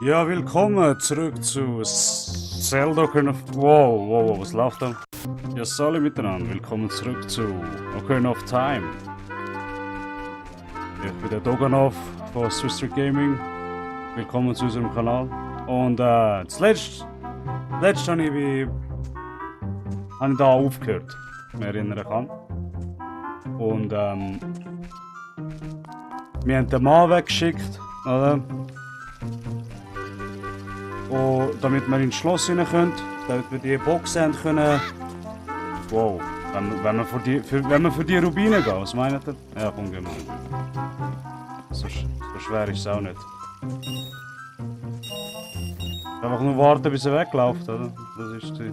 Ja, willkommen zurück zu Zelda Ocarina of... Wow, was läuft da? Ja, alle miteinander, willkommen zurück zu Ocarina of Time. Ich bin der Doganov von Swiss Street Gaming. Willkommen zu unserem Kanal. Und zuletzt habe ich da aufgehört, mich erinnern kann. Und wir haben den Mann weggeschickt, oder? Und damit wir ins Schloss rein können, damit wir die Box haben können. Wow, wenn wir für die Rubine gehen, was meint ihr? Ja, komm, gehen wir. So schwer ist es auch nicht. Einfach nur warten, bis er wegläuft, oder? Das ist die.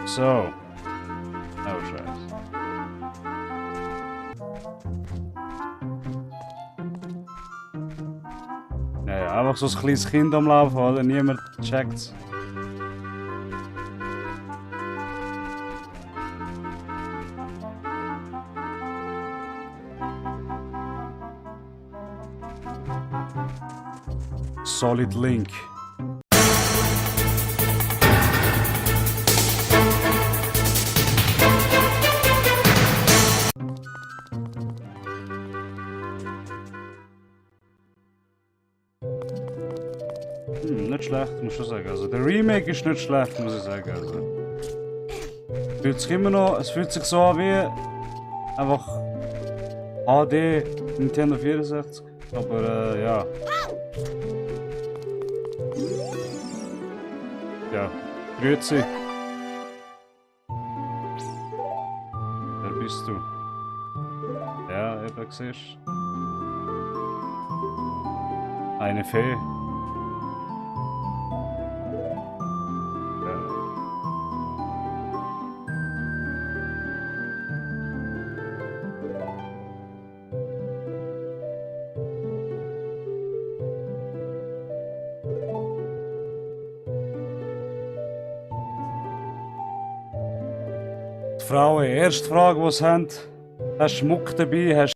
So. Oh, Scheiße. Ja, einfach so ein kleines Kind am Laufen, oder? Niemand checkt's. Solid Link. Nicht schlecht, muss ich schon sagen. Also der Remake ist nicht schlecht, muss ich sagen. Also, es fühlt sich so an wie einfach HD Nintendo 64. Aber ja. Ja, grüezi. Wer bist du? Ja, eben siehst du. Eine Fee. Die Frauen, erste Frage, die sie haben. Hast du Schmuck dabei? Hast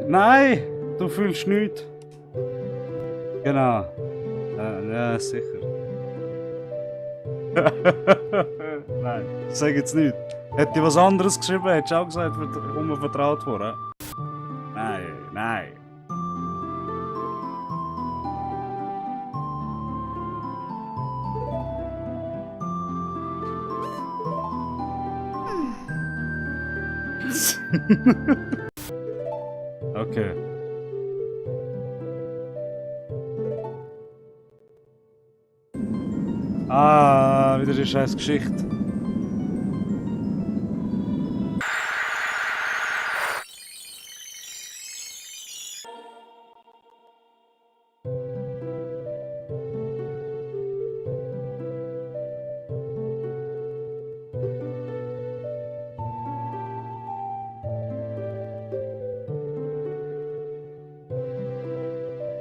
Nein, du fühlst nichts. Genau. Ja, sicher. Nein, sag jetzt nicht. Hätte ich was anderes geschrieben, hättest du auch gesagt, ich komme vertraut vor. Nein. Okay. Wieder eine scheiß Geschichte.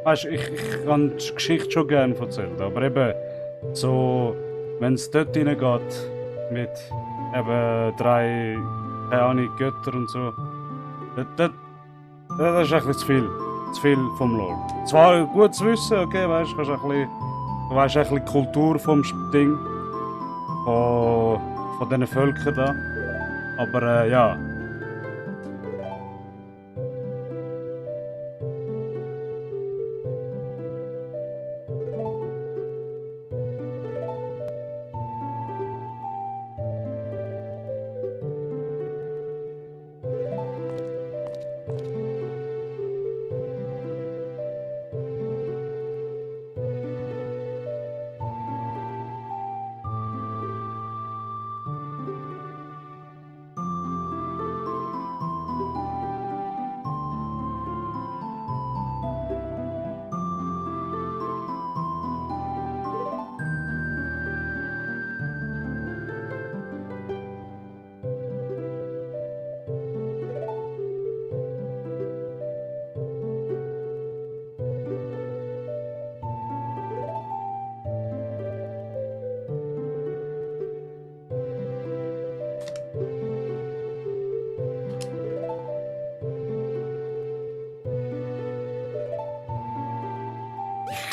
Weißt, ich kann die Geschichte schon gerne erzählen, aber eben so, wenn es dort reingeht mit eben 3, keine Ahnung, Götter und so, das ist ein bisschen zu viel vom Lore. Zwar gut zu wissen, okay, weißt, du weißt ein bisschen die Kultur vom Ding, von diesen Völkern da, aber ja.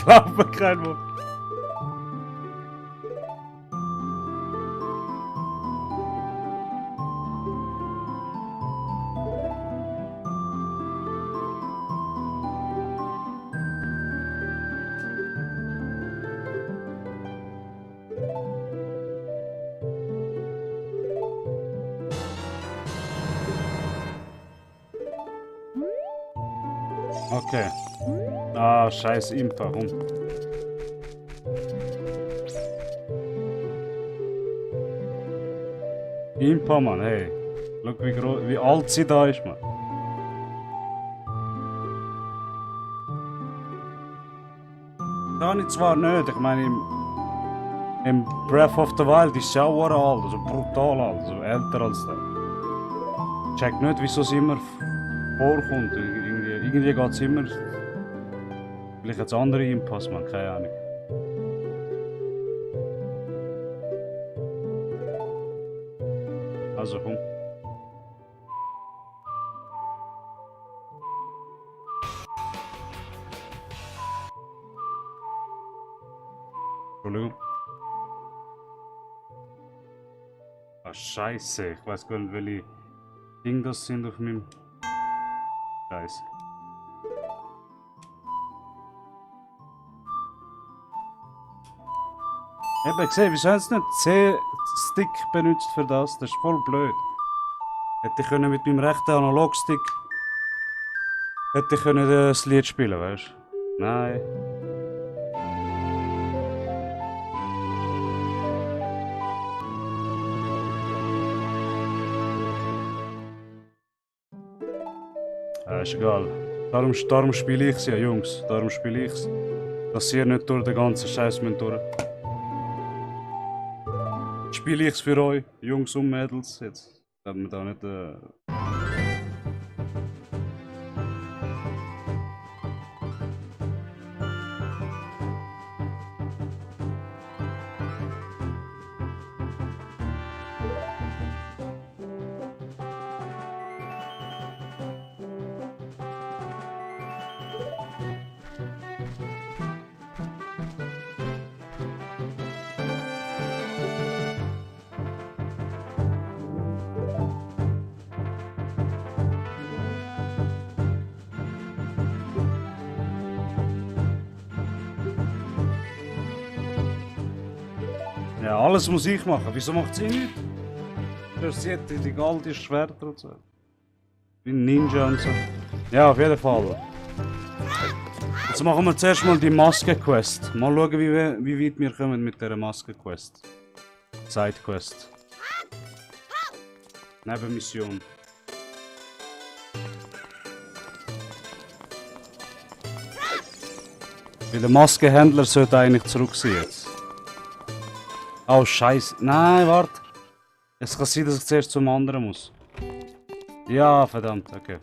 glaube kein Wort. Okay. Ah, scheiß Imp, warum? Impa, Mann, hey. Schau, wie alt sie da ist, Mann. Da nicht zwar nicht, ich meine im Breath of the Wild ist sie auch alt, also brutal alt, also älter als das. Ich check nicht, wieso es immer vorkommt. Irgendwie geht es immer. Vielleicht jetzt andere Impas, man, keine Ahnung. Also komm. Entschuldigung. Ah, Scheiße, ich weiß gar nicht, welche Dinge das sind auf meinem. Scheiße. Eben gesehen, wieso haben sie nicht C-Stick benutzt für das? Das ist voll blöd. Hätte ich können mit meinem rechten Analogstick hätte ich können das Lied spielen, weißt du? Nein. Ist egal. Darum spiele ich es ja, Jungs. Darum spiele ich es. Dass ihr nicht durch den ganzen Scheiß durch. Spiele ich es für euch, Jungs und Mädels. Jetzt haben wir da nicht. Ja, alles muss ich machen. Wieso macht sie nicht? Sie hat die goldenen Schwerter und so. Wie ein Ninja und so. Ja, auf jeden Fall. Jetzt machen wir zuerst mal die Maske-Quest. Mal schauen, wie weit wir kommen mit dieser Maske-Quest. Side-Quest. Nebenmission. Weil der Maskenhändler sollte eigentlich zurück sein jetzt. Oh, Scheiße. Nein, warte. Es kann sein, dass ich zuerst zum anderen muss. Ja, verdammt, okay.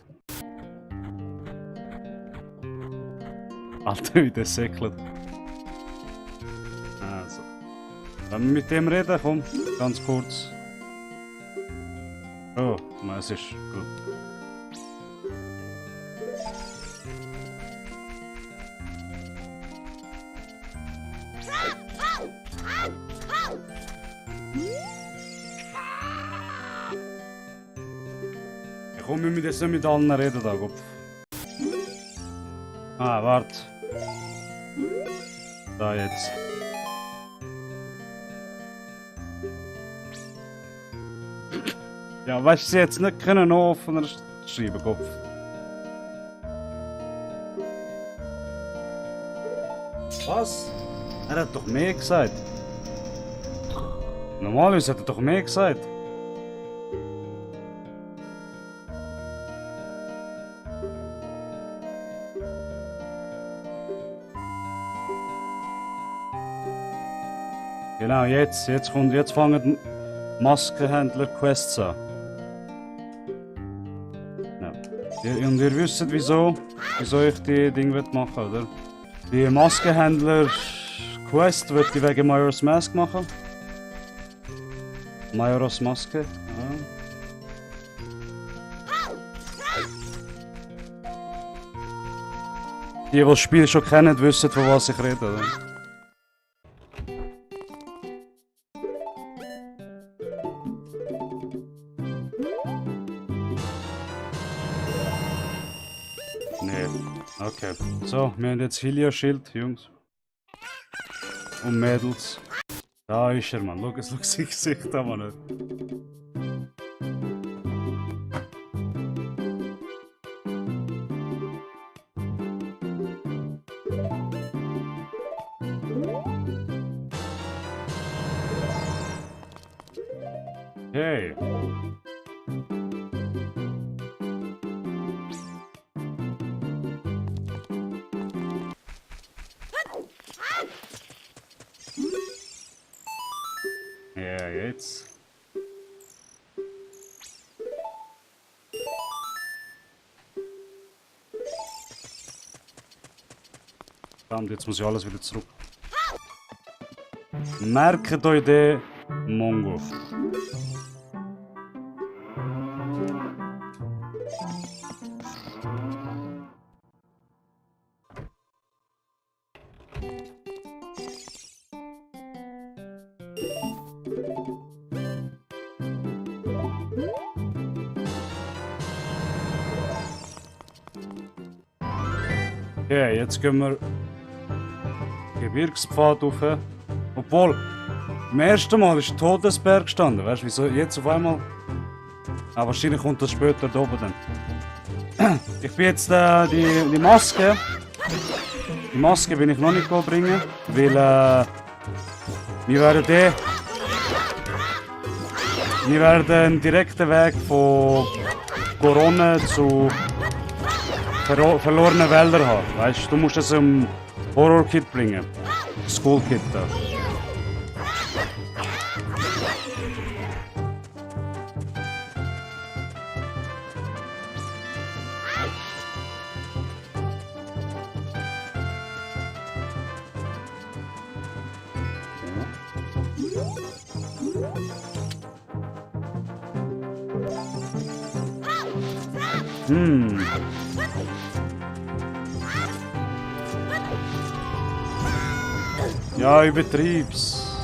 Alter, wie der säckelt. Also. Wenn wir mit dem reden, komm, ganz kurz. Oh, es ist gut. Komm, wir müssen jetzt nicht mit allen reden, da, Kopf. Ah, warte. Da jetzt. Ja, weißt du, sie jetzt nicht können noch offener schreiben, Kopf. Was? Er hat doch mehr gesagt. Normalerweise hat er doch mehr gesagt. Genau, jetzt fangen die Maskenhändler-Quests an. Ja. Und ihr wisst wieso ich die Dinge machen will, oder? Die Maskenhändler-Quest würde ich wegen Majora's Mask machen. Majora's Maske. Ja. Die das Spiel schon kennen, wissen, von was ich rede. Oder? Nee. Okay. So, wir haben jetzt Hylia-Schild, Jungs. Und Mädels. Da ist er, Mann. Schau sein Gesicht an, Mann. Hey. Ja, jetzt. Verdammt, jetzt muss ich alles wieder zurück. Merkt euch den Mongo. Okay, jetzt gehen wir Gebirgspfad rauf. Obwohl, beim ersten Mal ist ein Todesberg gestanden. Weißt du, wieso jetzt auf einmal? Ah, wahrscheinlich kommt das später da oben dann. Ich bin jetzt die Maske. Die Maske bin ich noch nicht bringen, weil wir werden einen direkten Weg von Corona zu verlorenen Wäldern haben. Weißt du, musst es im Horror-Kit bringen. School-Kit da. Ja, übertrieb's.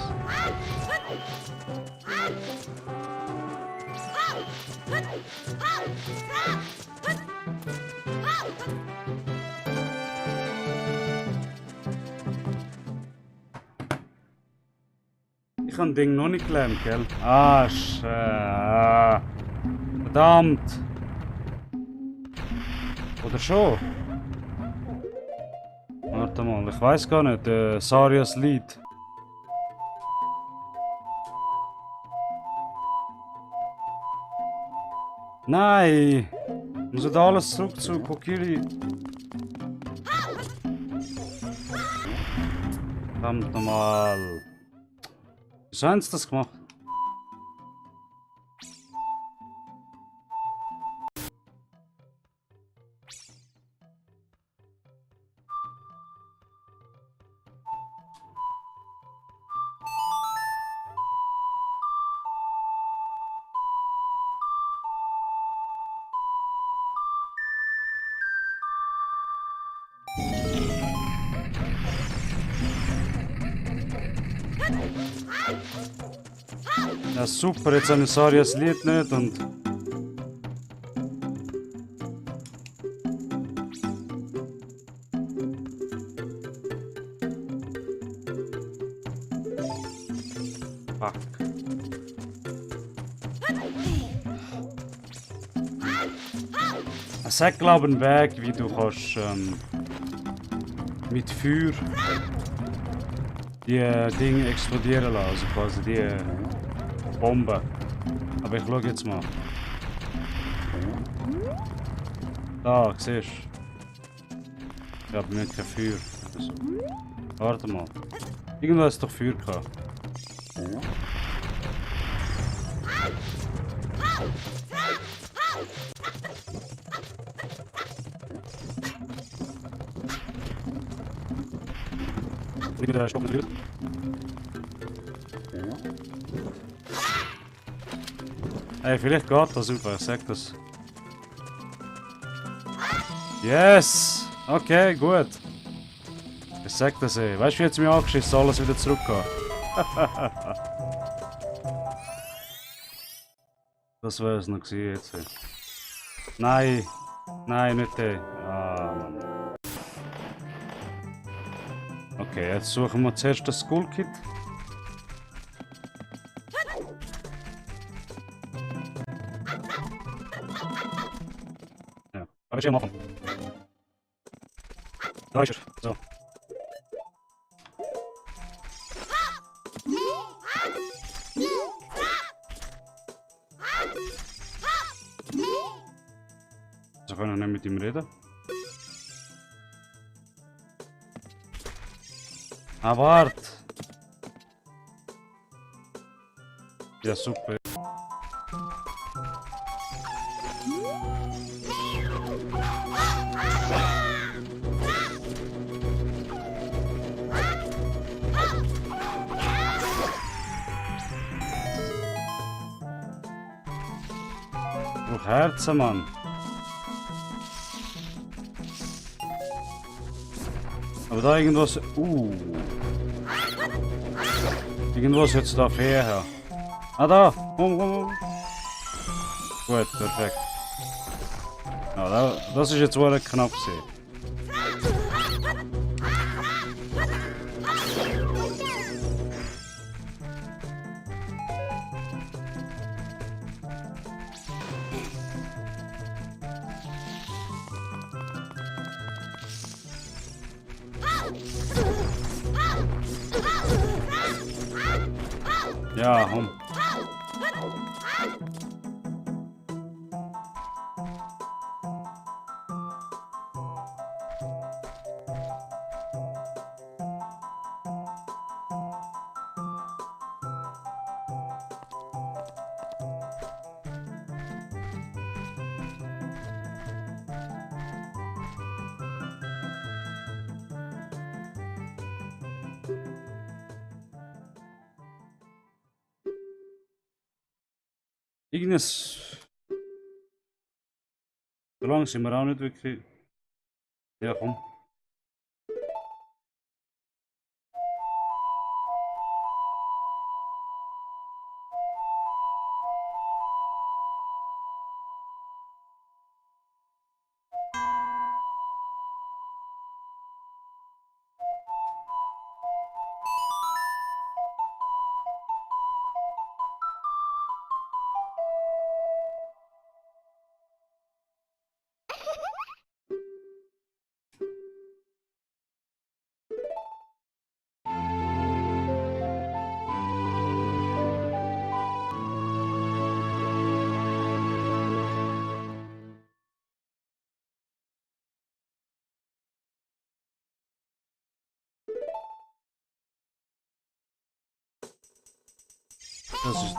Ich habe das Ding noch nicht gelernt, gell? Ah, verdammt. Oder schon? Warte mal, ich weiß gar nicht. Sarias Lied. Nein! Muss ich da alles zurück zu Kokiri? Verdammt nochmal. Wieso haben sie das gemacht? Ja super, jetzt habe ich Sarias Lied nicht und... Fuck. Es hat glaube ich einen Weg, wie du kannst mit Feuer die Dinge explodieren lassen, also quasi die Bomben. Aber ich schau jetzt mal. Da, siehst du? Ich habe nicht kein Feuer. Also. Warte mal. Irgendwo hast du doch Feuer gehabt. Wieder stoppen wir. Ey, vielleicht geht das super, ich sag das. Yes! Okay, gut. Ich sag das eh. Weißt du, wie jetzt mich angeschissen, soll alles wieder zurückgehen? Das wäre es noch gewesen jetzt. Nein! Nein, nicht der. Ah, Mann. Okay, jetzt suchen wir zuerst das Skull Kit. Ja, aber ich will machen. Da ist er. So. So kann ich nicht mit ihm reden. Ah, wart! Ja, super. Ich brauche Herzen, Mann. Aber da irgendwas... Irgendwas jetzt da her. Ah, da! Komm. Gut, perfekt. Ja, das ist jetzt wohl knapp gewesen. Ja, komm. Irgendes. So lange sind wir auch nicht wirklich. Ja, komm.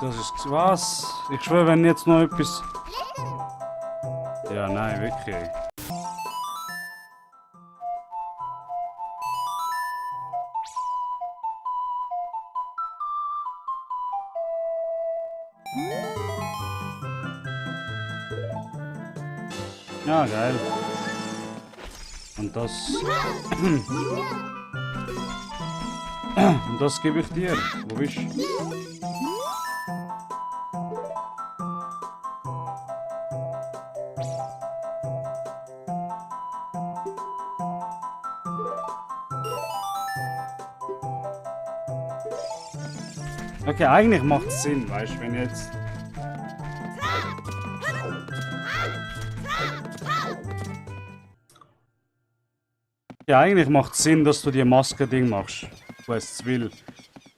Das ist. Was? Ich schwöre, wenn jetzt noch etwas. Ja, nein, wirklich. Ja, geil. Und das. Und das gebe ich dir. Wo bist du? Okay, eigentlich macht es Sinn, weißt du, wenn jetzt. Ja, eigentlich macht es Sinn, dass du die Maske-Ding machst. Weißt du, weil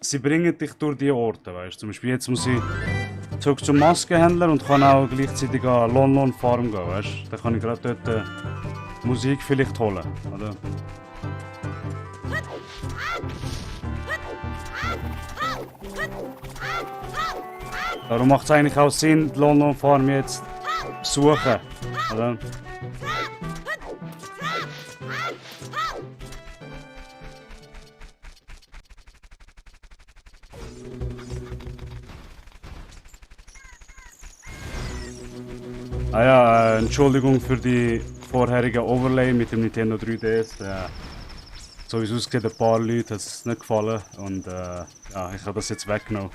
sie bringen dich durch die Orte, weißt du. Zum Beispiel jetzt muss ich zurück zum Maskenhändler und kann auch gleichzeitig an Lon Farm gehen, weißt du. Da kann ich gerade dort Musik vielleicht holen, oder? Darum macht es eigentlich auch Sinn, die Lon Farm jetzt besuchen, oder? Ah ja, Entschuldigung für die vorherigen Overlay mit dem Nintendo 3DS. So wie es aussieht, ein paar Leute hat es nicht gefallen und ja, ich habe das jetzt weggenommen.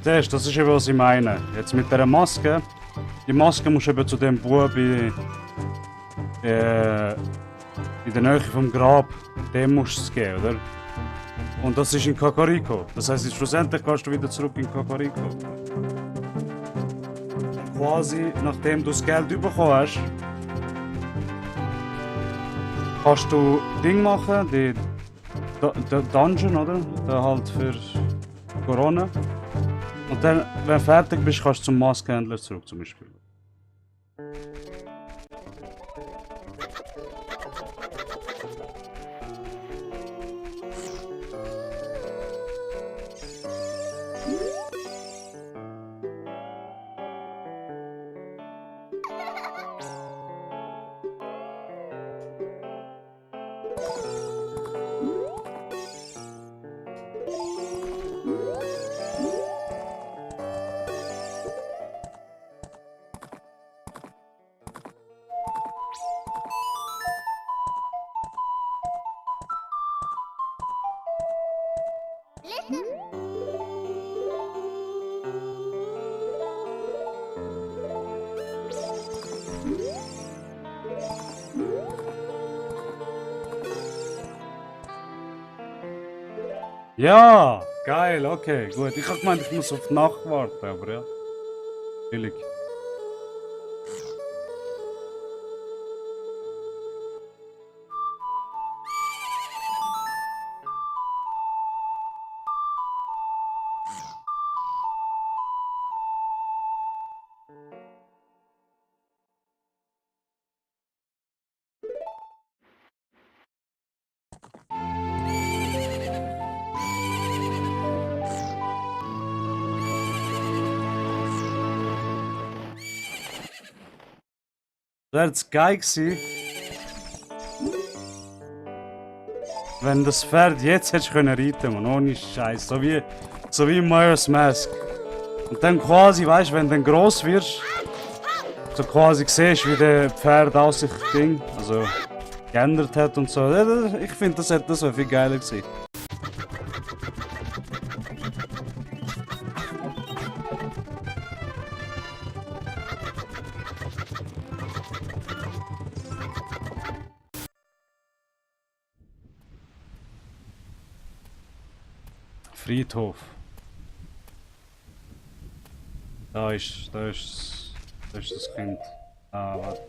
Das ist eben, was ich meine. Jetzt mit dieser Maske. Die Maske musst du eben zu dem Bub in der Nähe vom Grab. Dem musst du es geben, oder? Und das ist in Kakariko. Das heisst, schlussendlich kannst du wieder zurück in Kakariko. Und quasi, nachdem du das Geld bekommen hast, kannst du Ding machen, die Dungeon, oder? Da halt für Corona. Und dann, wenn du fertig bist, kannst du zum Maskenhändler zurück zum Beispiel. Ja, geil, okay, gut. Ich hab gemeint, ich muss auf die Nacht warten, aber ja. Billig. Wäre es geil gewesen, wenn das Pferd jetzt hättest können reiten, man, ohne Scheiß, so wie Majora's Mask. Und dann quasi, weißt du, wenn du dann gross wirst, so quasi siehst, wie der Pferd aus sich Ding, also geändert hat und so. Ich finde, das wäre viel geiler gewesen. Friedhof. Da ist das Kind. Ah, warte.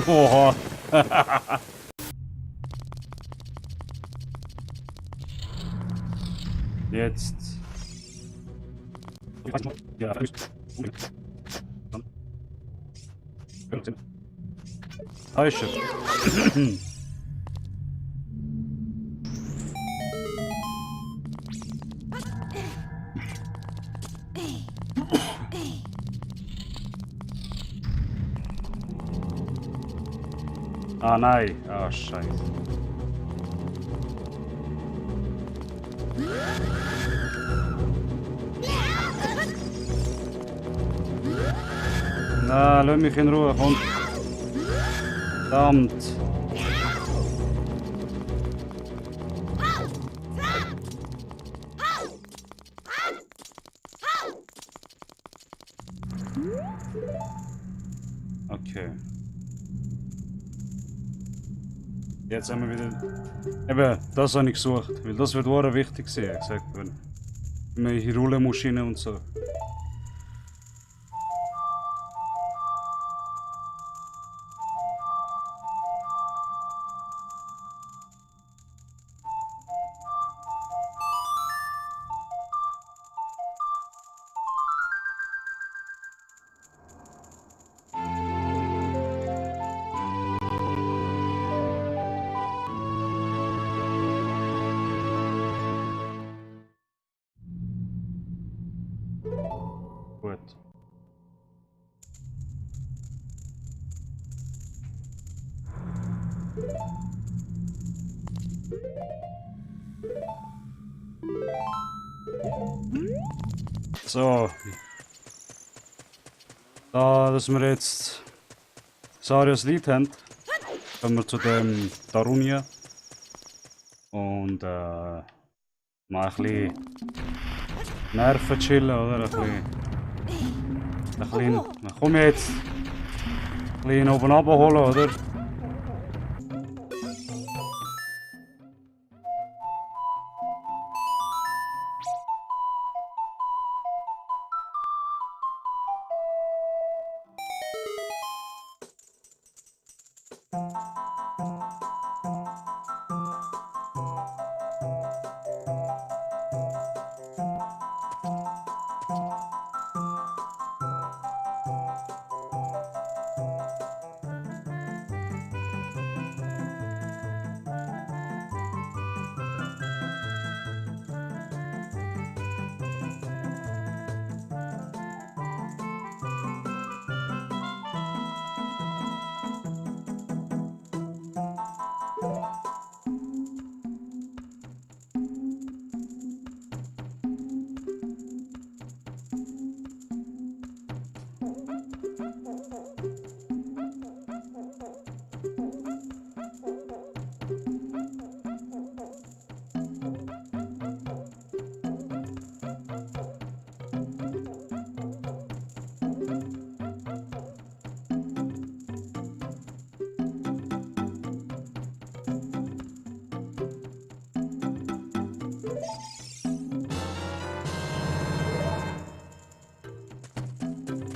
Oha. Jetzt. Ja, da ist er. Ah nein, ah scheiße. Na, lass mich in Ruhe, komm. Verdammt. Okay. Jetzt haben wir wieder... Eben, das habe ich gesucht, weil das wird auch wichtig sein, gesagt, wenn man in die Rollenmaschine und so. Gut. So. Da, dass wir jetzt Sarias Lied haben, kommen wir zu dem Darunia. Und mal ein bisschen Nerven chillen, oder? Komm jetzt! Ein bisschen oben abholen, oder?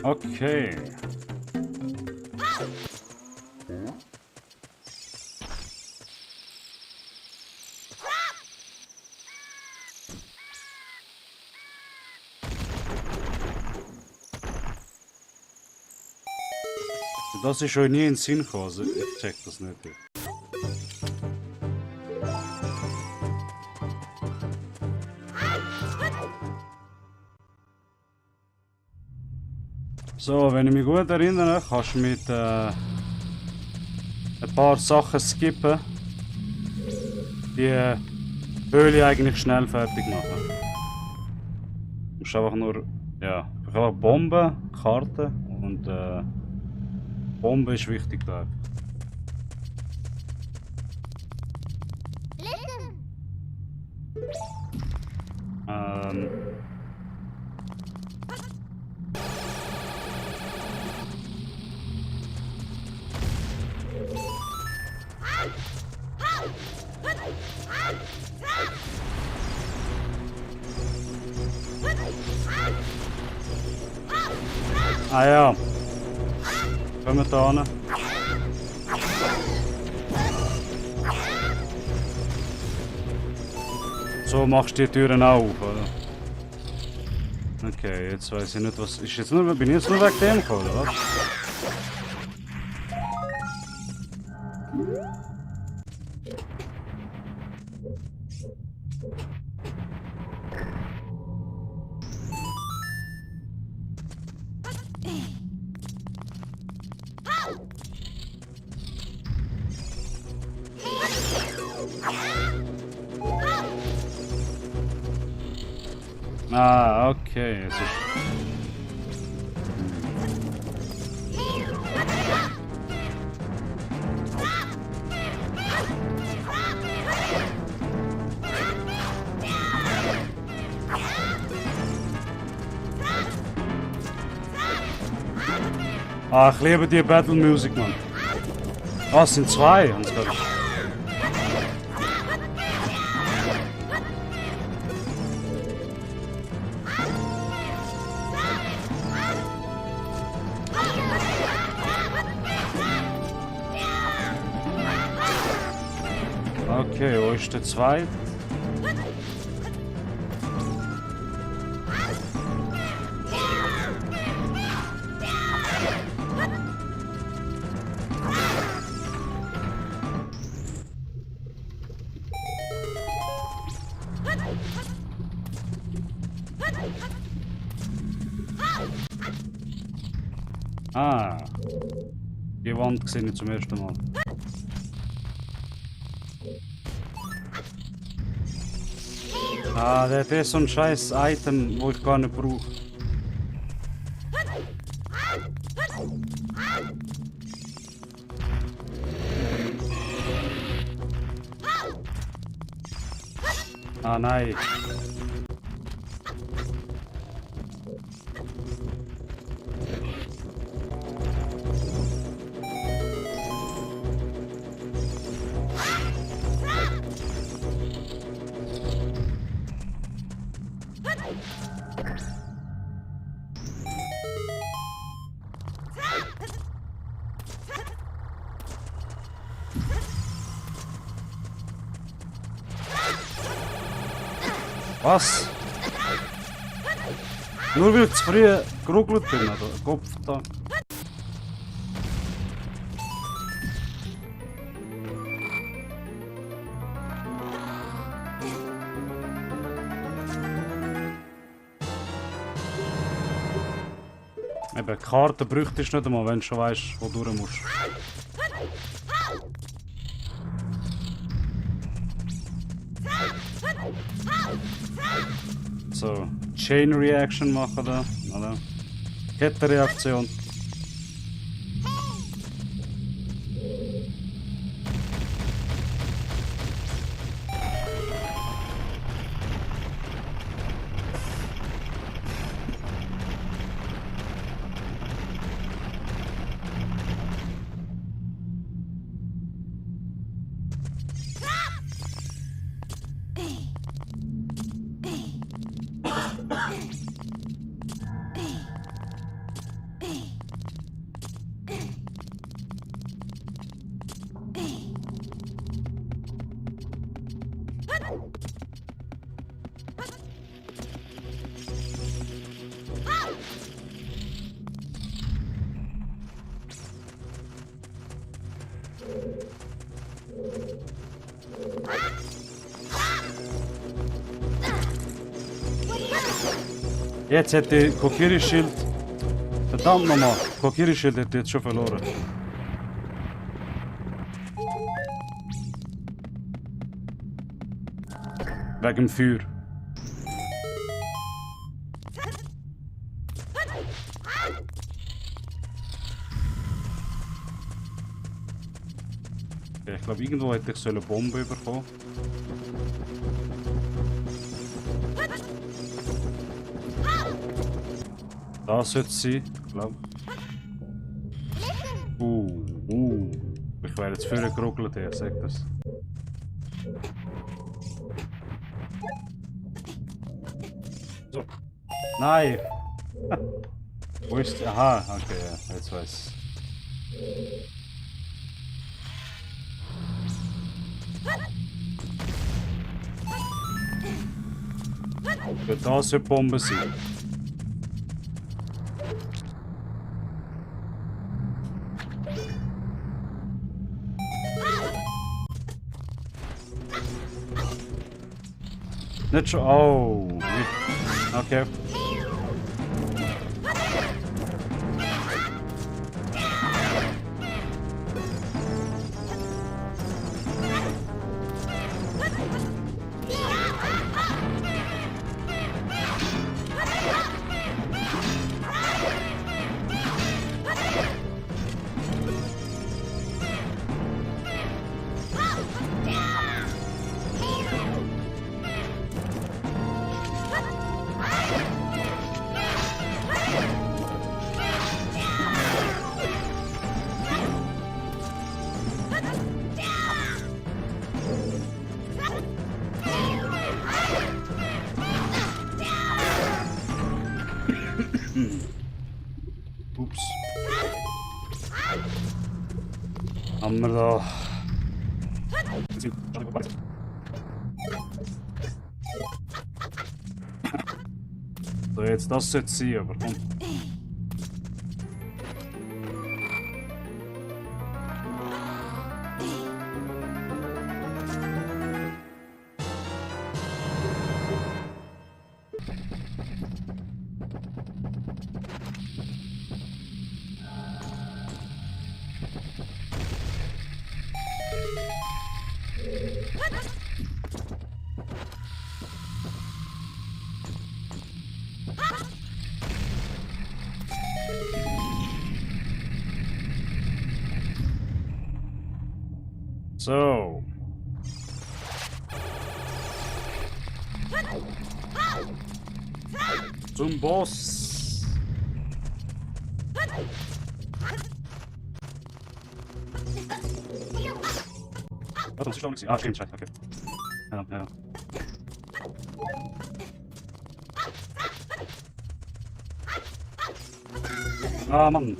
Okay. Das ist schon nie in den Sinn gekommen, also ich check das nicht. So, wenn ich mich gut erinnere, kannst du mit ein paar Sachen skippen, die Höhle eigentlich schnell fertig machen. Du musst einfach nur, ja, einfach Bomben, Karten und Bombe ist wichtig da. Ähm. Ah ja. Kommen wir da hin. So machst du die Türen auch auf, oder? Okay, jetzt weiß ich nicht, was... Ist jetzt nur, bin ich jetzt nur wegen dem gekommen, oder was? Ah, okay, jetzt ist... Ah, ich liebe die Battle Music, Mann. Ah, es sind zwei. Haben's gehabt. Okay, wo ist der zweite? Ah, die Wand sehe ich zum ersten Mal. Ah, der ist so ein scheiß Item, wo ich gar nicht brauche. Ah, nein. Was? Nur weil ich zu früh geruckelt bin, oder? Kopf da. Eben, Karten bräuchtest du nicht einmal, wenn du schon weißt, wo du durch musst. So, Chain Reaction machen da, oder? Kettenreaktion. Jetzt hätte Kokiri-Schild. Verdammt nochmal. Kokiri-Schild hätte jetzt schon verloren. Wegen dem Feuer. Ja, ich glaube, irgendwo hätte ich eine Bombe bekommen. Da sollte es sein, glaube ich. Ich wäre jetzt vorher geruckelt, ich sag das. So. Nein! Wo ist... Aha, okay, ja, jetzt weiß ich. Für das wird Bombe sein. Nicht schon. Oh. Okay. Ups. Haben wir da. So, jetzt das sollte sein, aber komm. So. Zum Boss. Warte, uns schlagen. Ah, stimmt, scheiße, okay. Ja. Ah, Mann.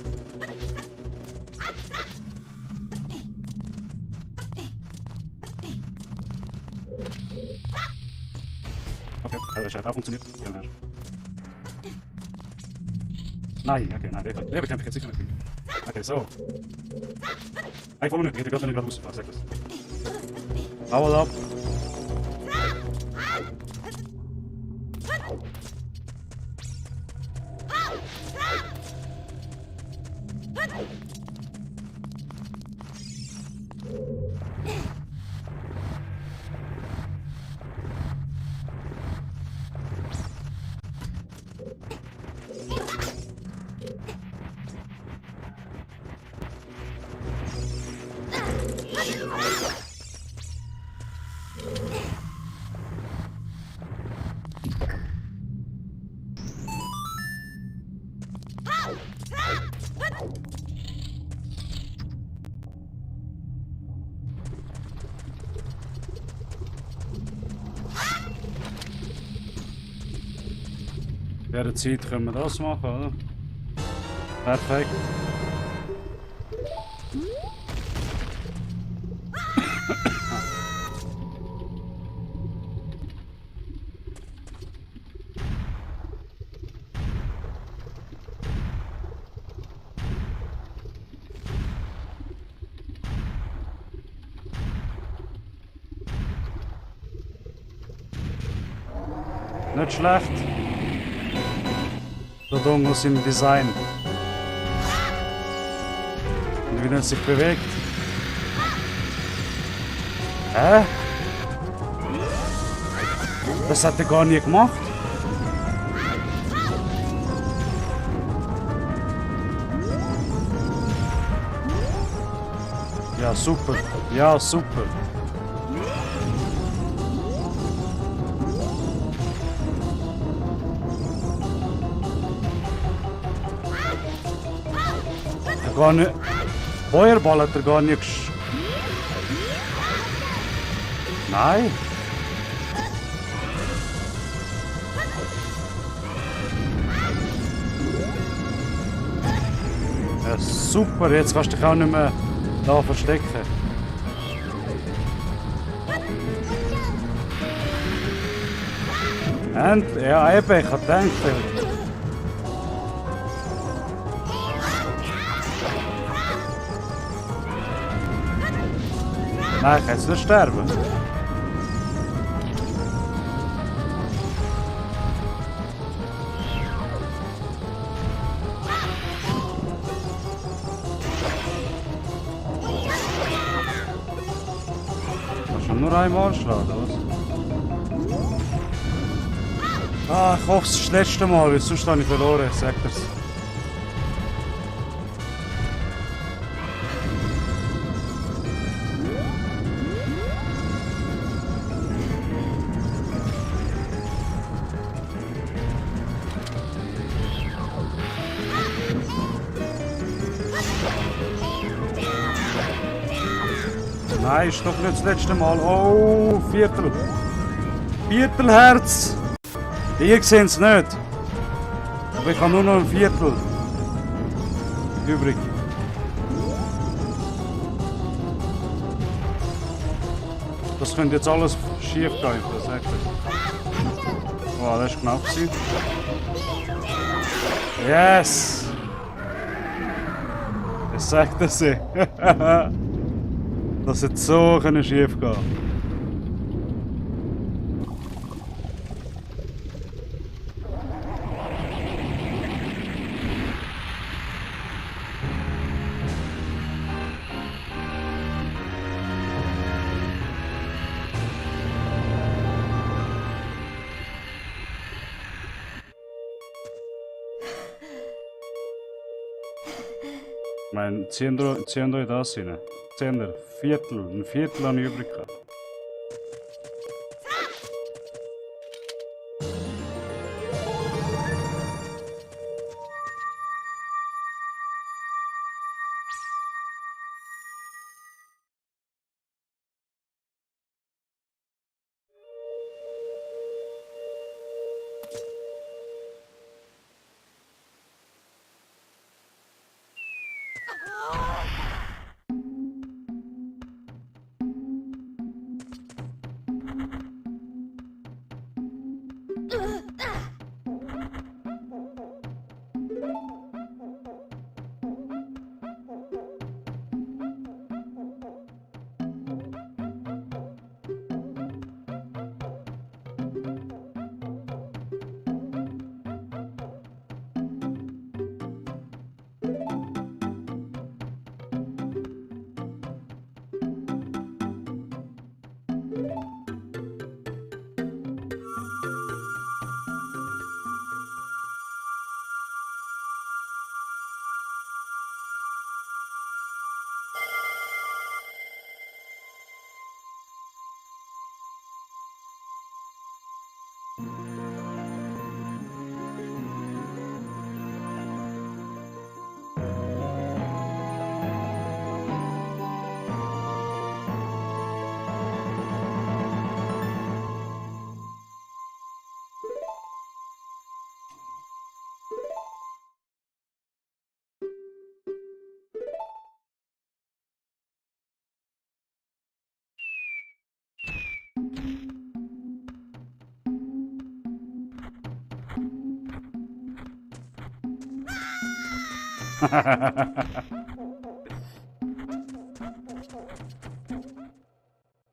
Okay, scheiße, funktioniert. Ja, nein, okay, nein, der bekämpfe ich jetzt sicher nicht. Okay, so. Ich wollte nicht, ich hätte gerade nicht raus. Sag das. Hau ab. In dieser Zeit können wir das machen, oder? Perfekt. Nicht schlecht. Der Dongos im Design. Und wie er sich bewegt. Hä? Das hat er gar nie gemacht. Ja, super. Ja, super. Gar nicht. Feuerball hat er gar nicht. Nein. Ja, super, jetzt kannst du dich auch nicht mehr da verstecken. Ja, eben, ich hab gedacht. Nein, ich kann jetzt nicht sterben. Kannst du nur einmal schlagen, oder was? Ah, ich hoffe, es ist das letzte Mal, weil sonst habe ich verloren, ich sag dir's. Nein, ist doch nicht das letzte Mal. Oh, Viertel. Viertelherz. Ihr seht es nicht. Aber ich habe nur noch ein Viertel übrig. Das könnte jetzt alles schief gehen, das sagt er. Oh, das war knapp. Yes! Das sagt er sich. Das hätte so schief gehen. Ich meine, ziehen euch das rein. Seht ihr, ein Viertel an übrig gehabt.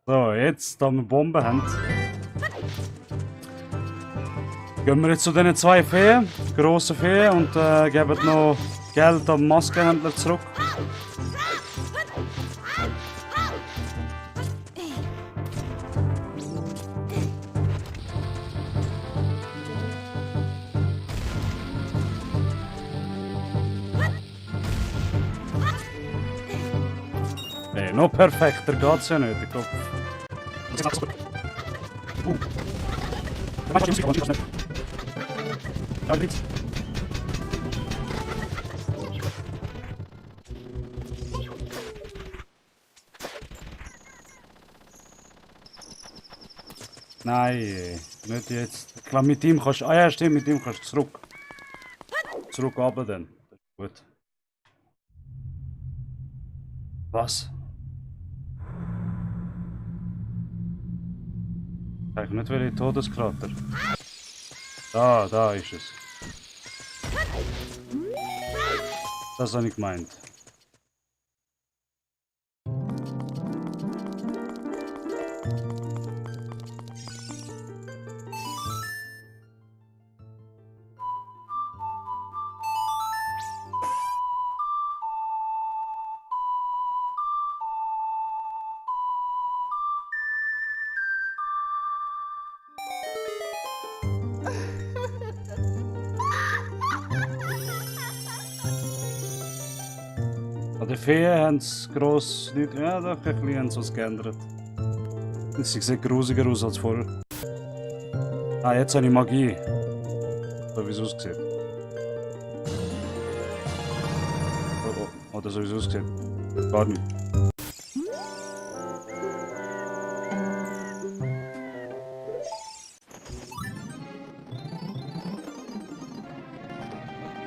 So, jetzt, da wir Bomben haben, gehen wir jetzt zu diesen zwei Feen, grossen Feen, und geben noch Geld am Maskenhändler zurück. Hey, noch perfekter geht's ja nicht, ich glaube. Nein, nicht jetzt. Ich glaube, mit ihm kannst du. Ah ja, stimmt, mit ihm kannst du zurück. Zurück runter dann. Das ist gut. Was? Ich nicht will in den Todeskrater. Da ist es. Das habe ich gemeint. An der Fee haben sie gross nicht. Ja, doch, ein bisschen haben sie was geändert. Sie sieht grusiger aus als vorher. Ah, jetzt habe ich Magie. So wie es aussieht. Oder so wie es aussieht. Gar nicht.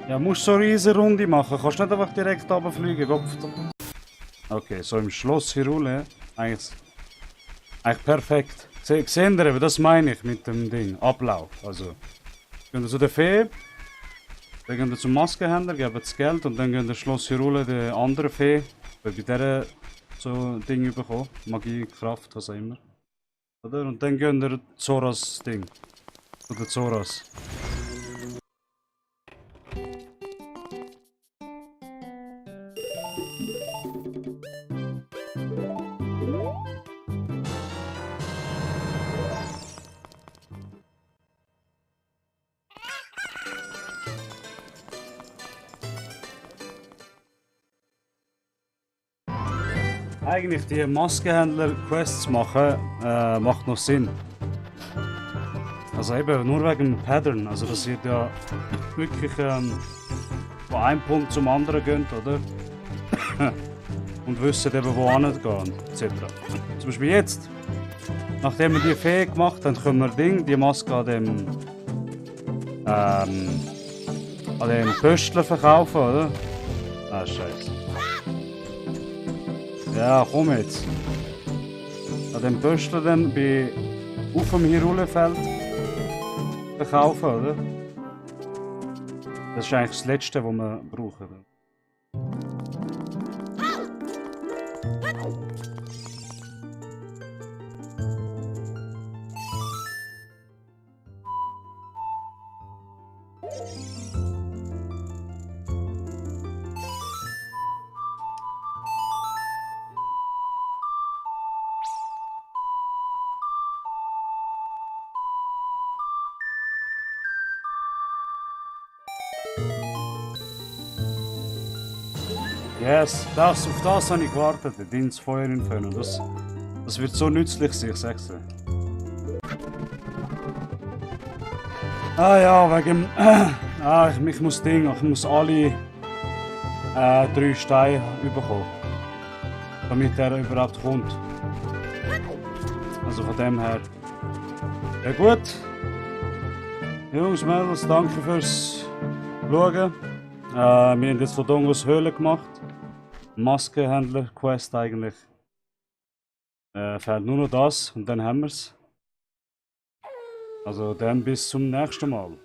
Ja, musst so eine riesige Runde machen. Kannst nicht einfach direkt runterfliegen. Okay, so im Schloss Hyrule. Eigentlich perfekt. Seht ihr eben, das meine ich mit dem Ding. Ablauf. Also, gehen wir zu der Fee. Dann gehen wir zum Maskenhändler, geben das Geld und dann gehen wir Schloss Hyrule der anderen Fee. Weil bei der so ein Ding bekommen. Magie, Kraft, was auch immer. Oder? Und dann gehen wir Zoras Ding. Oder Zoras. Eigentlich die Maskenhändler-Quests machen, macht noch Sinn. Also eben nur wegen dem Pattern. Also dass ihr ja wirklich von einem Punkt zum anderen geht, oder? Und wisst eben wo hingehen, etc. Zum Beispiel jetzt, nachdem wir die Fee gemacht haben, können wir die Maske an dem Pöstler verkaufen, oder? Ah, scheiße. Ja, komm jetzt. An dem Pöstler dann auf dem Hyrule-Feld verkaufen, oder? Das ist eigentlich das Letzte, was wir brauchen. Yes, auf das habe ich gewartet, ins Feuer entfernen. Das wird so nützlich sein, ich sag's dir. Ah ja, wegen ich muss alle 3 Steine bekommen, damit er überhaupt kommt. Also von dem her. Ja gut. Jungs, Mädels, danke fürs Schauen. Wir haben jetzt von Dongos Höhle gemacht. Maskenhändler-Quest eigentlich. Fehlt nur noch das und dann haben wir's. Also dann bis zum nächsten Mal.